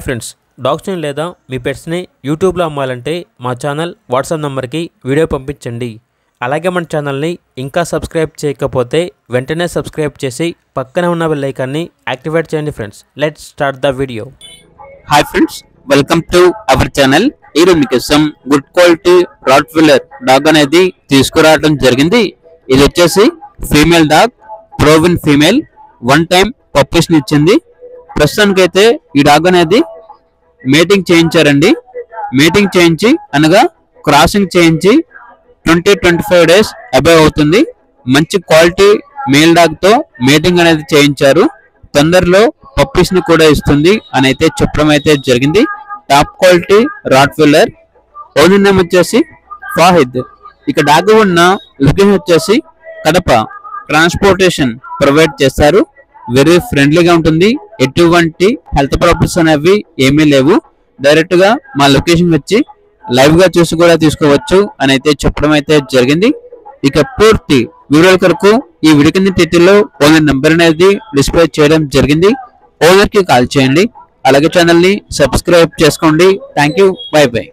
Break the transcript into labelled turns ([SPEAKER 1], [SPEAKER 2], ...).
[SPEAKER 1] Friends, డాగ్స్ని లేదా మీ పెట్స్ని యూట్యూబ్లో అమ్మాలంటే మా ఛానల్ వాట్సాప్ నెంబర్కి వీడియో పంపించండి. అలాగే మన ఛానల్ని ఇంకా సబ్స్క్రైబ్ చేయకపోతే వెంటనే సబ్స్క్రైబ్ చేసి పక్కనే ఉన్న బెల్ ఐకాన్ని యాక్టివేట్ చేయండి. Friends, let's start the video.
[SPEAKER 2] Hi friends, welcome to our channel. ఈరోజు మీకోసం గుడ్ క్వాలిటీ రాట్వీలర్ డాగ్ అనేది తీసుకురావడం జరిగింది. ఇది వచ్చేసి ఫీమేల్ డాగ్, ప్రోవిన్ ఫీమేల్. 1 టైం పప్పీస్ని ఇచ్చింది. ప్రస్తుతానికైతే ఈ డాగ్ అనేది మేటింగ్ చేయించారండి. మేటింగ్ చేయించి అనగా క్రాసింగ్ చేయించి 20-25 డేస్ అబౌవ్ అవుతుంది. మంచి క్వాలిటీ మేల్ డాగ్ తో మేటింగ్ అనేది చేయించారు. తొందరలో పప్పీస్ ని కూడా ఇస్తుంది అని అయితే చెప్పడం అయితే జరిగింది. Top quality Rottweiler. Owner name వచ్చేసి ఫాహిద్. ఇక డాగ్ ఉన్న లొకేషన్ వచ్చేసి కడప. ట్రాన్స్పోర్టేషన్ ప్రొవైడ్ చేస్తారు. వెరీ ఫ్రెండ్లీగా ఉంటుంది. ఎటువంటి హెల్త్ ప్రాబ్లమ్స్ అనేవి ఏమీ లేవు. డైరెక్ట్ గా మా లొకేషన్ వచ్చి లైవ్ గా చూసి కూడా తీసుకోవచ్చు అని అయితే చెప్పడం అయితే జరిగింది. ఇక పూర్తి వీడియోల కొరకు ఈ వీడియో కింద టైటిల్లో ఓనర్ నెంబర్ అనేది డిస్ప్లే చేయడం జరిగింది. ఓనర్ కి కాల్ చేయండి. అలాగే ఛానల్ ని సబ్స్క్రైబ్ చేసుకోండి. Thank you. By by.